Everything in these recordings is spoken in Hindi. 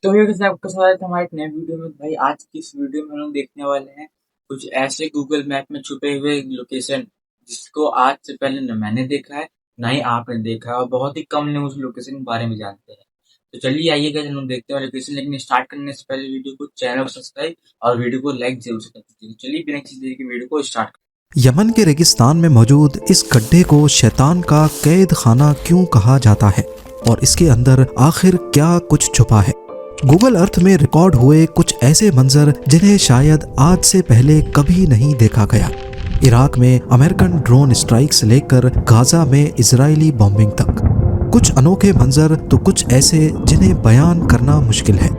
तो भैया कैसे आपका स्वागत है हमारे एक नए वीडियो में। भाई आज की इस वीडियो में हम लोग देखने वाले हैं कुछ ऐसे गूगल मैप में छुपे हुए लोकेशन जिसको आज से पहले न मैंने देखा है ना ही आपने देखा है, और बहुत ही कम लोग उस लोकेशन के बारे में जानते हैं। तो चलिए आइएगा हम लोग देखते हैं लोकेशन, लेकिन स्टार्ट करने से पहले वीडियो को चैनल को सब्सक्राइब और वीडियो को लाइक जरूर से कर दीजिए। चलिए बिना किसी देरी के वीडियो को स्टार्ट। यमन के रेगिस्तान में मौजूद इस गड्ढे को शैतान का कैद खाना क्यों कहा जाता है और इसके अंदर आखिर क्या कुछ छुपा है। गूगल अर्थ में रिकॉर्ड हुए कुछ ऐसे मंजर जिन्हें शायद आज से पहले कभी नहीं देखा गया। इराक में अमेरिकन ड्रोन स्ट्राइक से लेकर गाजा में इजरायली बॉम्बिंग तक कुछ अनोखे मंजर तो कुछ ऐसे जिन्हें बयान करना मुश्किल है।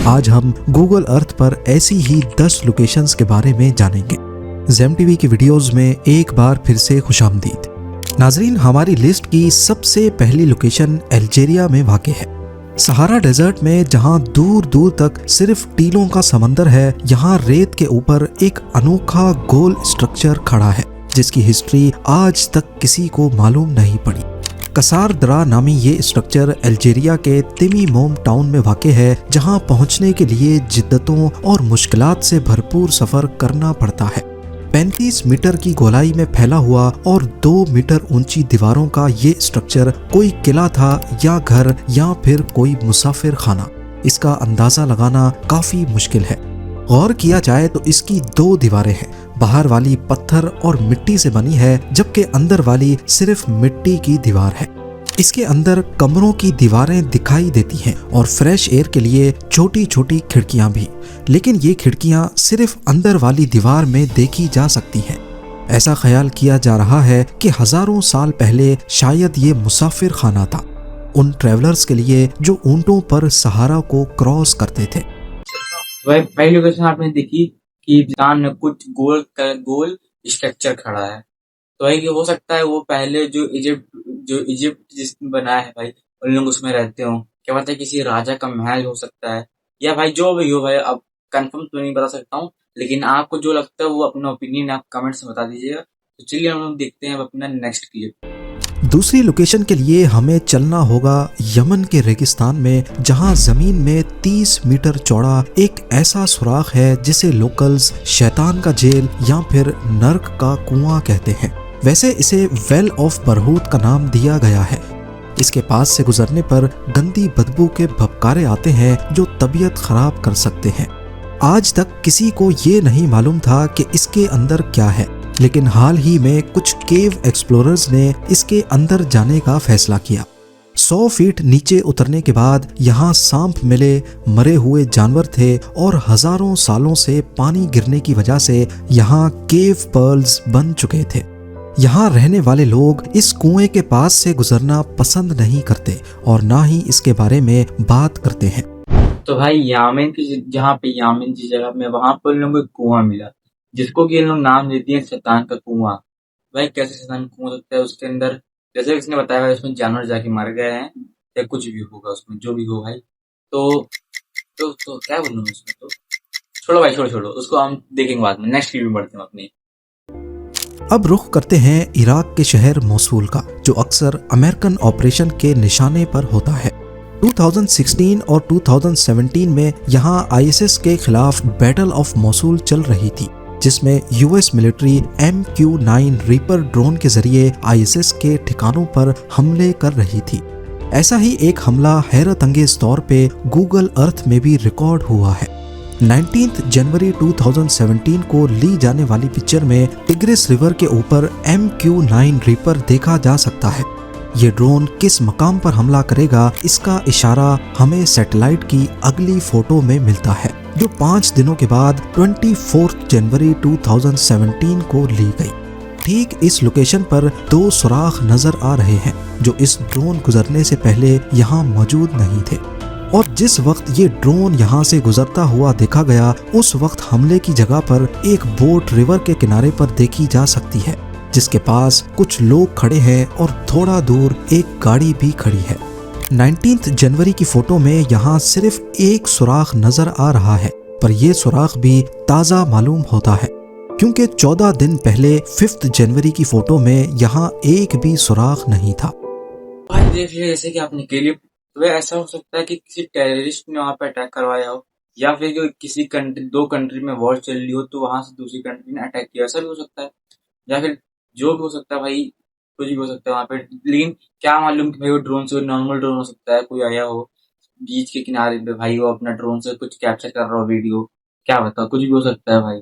आज हम गूगल अर्थ पर ऐसी ही 10 लोकेशंस के बारे में जानेंगे। ज़ेम टीवी की वीडियोस में एक बार फिर से खुशामदीद। नाजरीन, हमारी लिस्ट की सबसे पहली लोकेशन अल्जीरिया में वाक़ है। सहारा डेजर्ट में जहां दूर दूर तक सिर्फ टीलों का समंदर है, यहां रेत के ऊपर एक अनोखा गोल स्ट्रक्चर खड़ा है जिसकी हिस्ट्री आज तक किसी को मालूम नहीं पड़ी। कसार दरा नामी ये स्ट्रक्चर अल्जीरिया के तिमी मोम टाउन में वाक़ है, जहां पहुंचने के लिए जिद्दतों और मुश्किलात से भरपूर सफर करना पड़ता है। 35 मीटर की गोलाई में फैला हुआ और 2 मीटर ऊंची दीवारों का ये स्ट्रक्चर कोई किला था या घर या फिर कोई मुसाफिर खाना, इसका अंदाजा लगाना काफी मुश्किल है। गौर किया जाए तो इसकी 2 दीवारें हैं। बाहर वाली पत्थर और मिट्टी से बनी है जबकि अंदर वाली सिर्फ मिट्टी की दीवार है। इसके अंदर कमरों की दीवारें दिखाई देती हैं और फ्रेश एयर के लिए छोटी छोटी खिड़कियां भी, लेकिन ये खिड़कियां सिर्फ अंदर वाली दीवार में देखी जा सकती हैं। ऐसा ख्याल किया जा रहा है कि हजारों साल पहले शायद ये मुसाफिर खाना था, उन ट्रैवलर्स के लिए जो ऊंटों पर सहारा को क्रॉस करते थे। वही पहली लोकेशन आपने देखी कि सामने कुछ गोल स्ट्रक्चर खड़ा है, तो वही हो सकता है वो पहले जो इजिप्ट जिसमें बनाया है भाई, उन लोग उसमें रहते हो। क्या पता है किसी राजा का महल हो सकता है, या भाई जो भी हो भाई, अब कंफर्म तो नहीं बता सकता हूँ, लेकिन आपको जो लगता है वो अपना ओपिनियन आप कमेंट्स में बता दीजिएगा। तो चलिए हम लोग देखते हैं अब अपना नेक्स्ट क्लिप। दूसरी लोकेशन के लिए हमें चलना होगा यमन के रेगिस्तान में, जहां जमीन में 30 मीटर चौड़ा एक ऐसा सुराख है जिसे लोकल्स शैतान का जेल या फिर नर्क का कुआं कहते हैं। वैसे इसे वेल ऑफ बरहूत का नाम दिया गया है। इसके पास से गुजरने पर गंदी बदबू के भपकारे आते हैं जो तबीयत खराब कर सकते हैं। आज तक किसी को ये नहीं मालूम था कि इसके अंदर क्या है, लेकिन हाल ही में कुछ केव एक्सप्लोरर्स ने इसके अंदर जाने का फैसला किया। 100 फीट नीचे उतरने के बाद यहाँ सांप मिले, मरे हुए जानवर थे और हजारों सालों से पानी गिरने की वजह से यहाँ केव पर्ल्स बन चुके थे। यहाँ रहने वाले लोग इस कुएं के पास से गुजरना पसंद नहीं करते और ना ही इसके बारे में बात करते हैं। तो भाई यामिन की जहाँ पे यामिन की जगह में वहां पर लोगों को कुआं मिला, जिसको कि इन लोग नाम दे दिए शैतान का कुआं। भाई कैसे शैतान का कुआं लगता है, उसके अंदर जैसे किसने बताया भाई उसमें जानवर जाके मर गए हैं या कुछ भी होगा उसमें, जो भी हो भाई। तो क्या बोलूँ उसमें, तो छोड़ो भाई, छोड़ो उसको, हम देखेंगे बाद में। नेक्स्ट वीडियो में बढ़ते हैं अपनी। अब रुख करते हैं इराक के शहर मोसूल का, जो अक्सर अमेरिकन ऑपरेशन के निशाने पर होता है। 2016 और 2017 में यहाँ आईएसएस के खिलाफ बैटल ऑफ मोसूल चल रही थी, जिसमें US military MQ-9 reaper drone के जरिए आईएसएस के ठिकानों पर हमले कर रही थी। ऐसा ही एक हमला हैरत अंगेज तौर पे गूगल अर्थ में भी रिकॉर्ड हुआ है। 19 जनवरी 2017 को ली जाने वाली पिक्चर में टिग्रिस रिवर के ऊपर MQ-9 रीपर देखा जा सकता है। ये ड्रोन किस मकाम पर हमला करेगा, इसका इशारा हमें सैटेलाइट की अगली फोटो में मिलता है, जो 5 दिनों के बाद 24 जनवरी 2017 को ली गई। ठीक इस लोकेशन पर 2 सुराख नजर आ रहे हैं जो इस ड्रोन गुजरने से पहले यहाँ मौजूद नहीं थे, और जिस वक्त ये ड्रोन यहाँ से गुजरता हुआ देखा गया, उस वक्त हमले की जगह पर एक बोट रिवर के किनारे पर देखी जा सकती है, जिसके पास कुछ लोग खड़े हैं और थोड़ा दूर एक गाड़ी भी खड़ी है। 19 जनवरी की फोटो में यहाँ सिर्फ एक सुराख नजर आ रहा है, पर यह सुराख भी ताज़ा मालूम होता है क्योंकि 14 दिन पहले 5 जनवरी की फोटो में यहाँ एक भी सुराख नहीं था। भाई देख लिया जैसे कि आपने क्लिप, तो वह ऐसा हो सकता है कि किसी टेररिस्ट ने वहां पे अटैक करवाया हो, या फिर किसी कंट्री, दो कंट्री में वॉर चल रही हो तो वहां से दूसरी कंट्री ने अटैक किया, ऐसा भी हो सकता है। या फिर जो भी हो सकता है भाई, कुछ भी हो सकता है वहां पे। लेकिन क्या मालूम कि भाई वो ड्रोन से, नॉर्मल ड्रोन हो सकता है, कोई आया हो बीच के किनारे पे भाई, वो अपना ड्रोन से कुछ कैप्चर कर रहा हो वीडियो, क्या बताओ, कुछ भी हो सकता है भाई।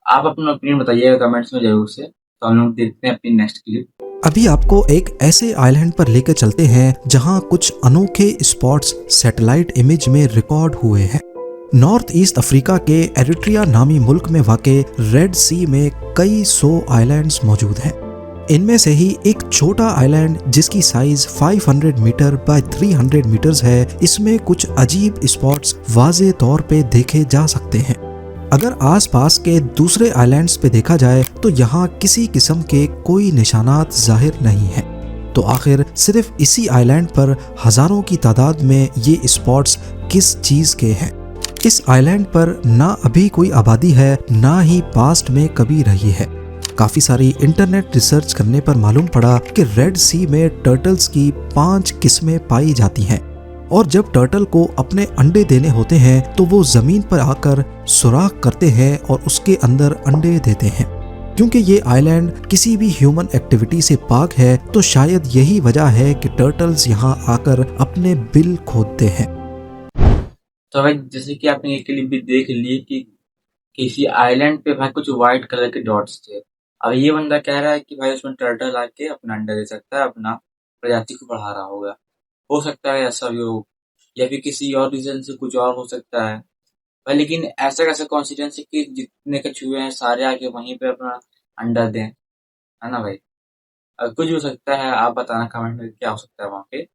आप अपना ओपिनियन बताइएगा कमेंट्स में जरूर से। तो हम लोग देखते हैं अपनी नेक्स्ट क्लिप। अभी आपको एक ऐसे आइलैंड पर लेकर चलते हैं जहां कुछ अनोखे स्पॉट्स सैटेलाइट इमेज में रिकॉर्ड हुए हैं। नॉर्थ ईस्ट अफ्रीका के एरिट्रिया नामी मुल्क में वाक़े रेड सी में कई 100 आइलैंड्स मौजूद हैं। इनमें से ही एक छोटा आइलैंड जिसकी साइज 500 मीटर बाय 300 मीटर्स है, इसमें कुछ अजीब स्पॉट्स वाज़े तौर पे देखे जा सकते हैं। अगर आसपास के दूसरे आइलैंड्स पे देखा जाए तो यहाँ किसी किस्म के कोई निशानात जाहिर नहीं है। तो आखिर सिर्फ इसी आइलैंड पर हजारों की तादाद में ये स्पॉट्स किस चीज के हैं? इस आइलैंड पर ना अभी कोई आबादी है, ना ही पास्ट में कभी रही है। काफी सारी इंटरनेट रिसर्च करने पर मालूम पड़ा कि रेड सी में टर्टल्स की 5 किस्में पाई जाती हैं, और जब टर्टल को अपने अंडे देने होते हैं तो वो जमीन पर आकर सुराख करते हैं और उसके अंदर अंडे देते हैं। क्योंकि ये आइलैंड किसी भी ह्यूमन एक्टिविटी से पाक है, तो शायद यही वजह है कि टर्टल्स यहाँ आकर अपने बिल खोदते हैं। तो भाई जैसे कि आपने ये क्लिप भी देख ली कि किसी आइलैंड पे भाई कुछ व्हाइट कलर के डॉट्स थे। अब ये बंदा कह रहा है कि भाई उसमें टर्टल आके अपना अंडा दे सकता है, अपना प्रजाति को बढ़ा रहा होगा। हो सकता है ऐसा भी हो, या फिर किसी और रीजन से कुछ और हो सकता है भाई। लेकिन ऐसा कैसा कॉन्सिडेंस है कि जितने कछुए हैं सारे आके वहीं पे अपना अंडा दें, है ना भाई। कुछ भी हो सकता है, आप बताना कमेंट में क्या हो सकता है वहाँ पे।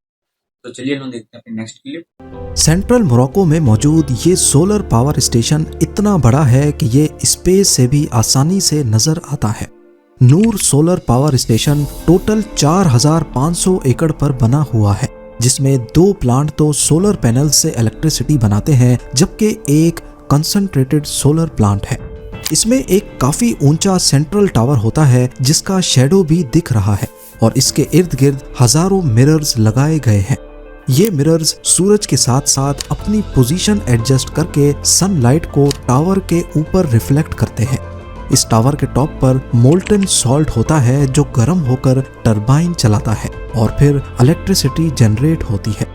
तो चलिए हम देखते हैं अपनी नेक्स्ट क्लिप। सेंट्रल मोरक्को में मौजूद ये सोलर पावर स्टेशन इतना बड़ा है कि ये स्पेस से भी आसानी से नजर आता है। नूर सोलर पावर स्टेशन टोटल 4500 एकड़ पर बना हुआ है, जिसमें 2 प्लांट तो सोलर पैनल से इलेक्ट्रिसिटी बनाते हैं, जबकि एक कंसंट्रेटेड सोलर प्लांट है। इसमें एक काफी ऊंचा सेंट्रल टावर होता है जिसका शैडो भी दिख रहा है, और इसके इर्द गिर्द हजारों मिरर्स लगाए गए हैं। ये मिरर्स सूरज के साथ साथ अपनी पोजीशन एडजस्ट करके सनलाइट को टावर के ऊपर रिफ्लेक्ट करते हैं। इस टावर के टॉप पर मोल्टन सॉल्ट होता है जो गर्म होकर टरबाइन चलाता है और फिर इलेक्ट्रिसिटी जनरेट होती है।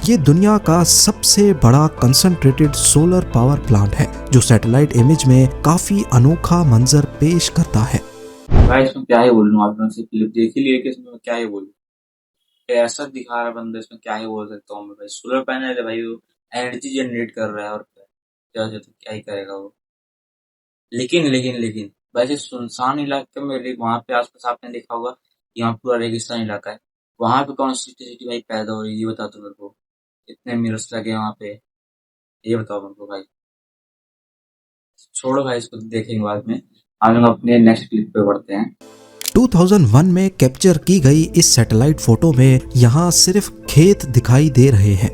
ये दुनिया का सबसे बड़ा कंसंट्रेटेड सोलर पावर प्लांट है जो सैटेलाइट इमेज में काफी अनोखा मंजर पेश करता है। भाई इसमें क्या ही बोलूं, आप लोगों से क्लिप देख ही लिए कि इसमें मैं क्या ही बोलूं। ऐसा दिखा रहा बंदा, इसमें क्या ही बोल सकता हूँ मैं भाई। सोलर पैनल है भाई, वो एनर्जी जनरेट कर रहा है, और क्या ही करेगा वो। लेकिन वैसे सुनसान इलाके में वहां पे आसपास आपने देखा होगा, यहाँ पूरा रेगिस्तान इलाका है, वहां पे कौन सी सिटी भाई पैदा हो रही है, ये बता दो मेरे को। इतने मिरर्स लगे वहां पे, ये बताओ मेरे को भाई। छोड़ो भाई, इसको देखेंगे बाद में। हम लोग अपने नेक्स्ट क्लिप पे बढ़ते हैं। 2001 में कैप्चर की गई इस सैटेलाइट फोटो में यहाँ सिर्फ खेत दिखाई दे रहे हैं।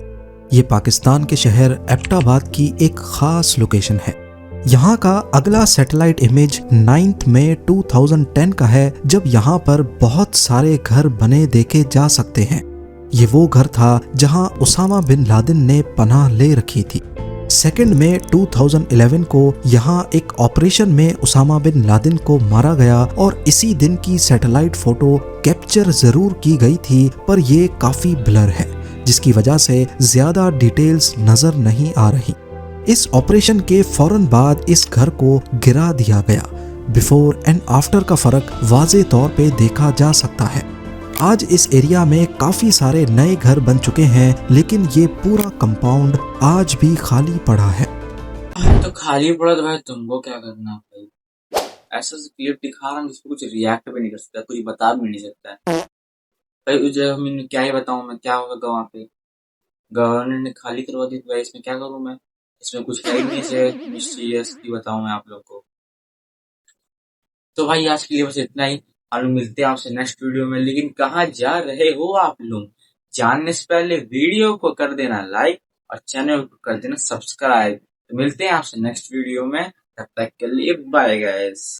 ये पाकिस्तान के शहर एबटाबाद की एक खास लोकेशन है। यहाँ का अगला सैटेलाइट इमेज 9 मई 2010 का है, जब यहाँ पर बहुत सारे घर बने देखे जा सकते हैं। ये वो घर था जहाँ उसामा बिन लादेन ने पनाह ले रखी थी। 2 मई 2011 को यहाँ एक ऑपरेशन में उसामा बिन लादेन को मारा गया, और इसी दिन की सैटेलाइट फोटो कैप्चर जरूर की गई थी, पर ये काफी ब्लर है, जिसकी वजह से ज्यादा डिटेल्स नजर नहीं आ रही। इस ऑपरेशन के फौरन बाद इस घर को गिरा दिया गया। बिफोर एंड आफ्टर का फर्क वाजे तौर पे देखा जा सकता है। आज इस एरिया में काफी सारे नए घर बन चुके हैं, लेकिन ये पूरा कंपाउंड आज भी खाली पड़ा है। तो खाली पड़ा तो भाई तुमको क्या करना है भाई। ऐसा क्लिप दिखा रहा हूँ जिसपे कुछ रिएक्ट भी नहीं कर सकता, कुछ बता भी नहीं सकता है भाई। उस जगह में क्या ही बताऊं मैं, क्या होगा वहाँ पे। गवर्नर ने खाली करवा दी, तो भाई इसमें क्या करूँ मैं। इसमें कुछ है ही नहीं से मिस्टीरियस की बताऊं मैं आप लोग को। तो भाई आज के लिए बस इतना ही। हम लोग मिलते हैं आपसे नेक्स्ट वीडियो में। लेकिन कहाँ जा रहे हो आप लोग, जानने से पहले वीडियो को कर देना लाइक और चैनल को कर देना सब्सक्राइब। तो मिलते हैं आपसे नेक्स्ट वीडियो में, तब तक के लिए बाय गाइस।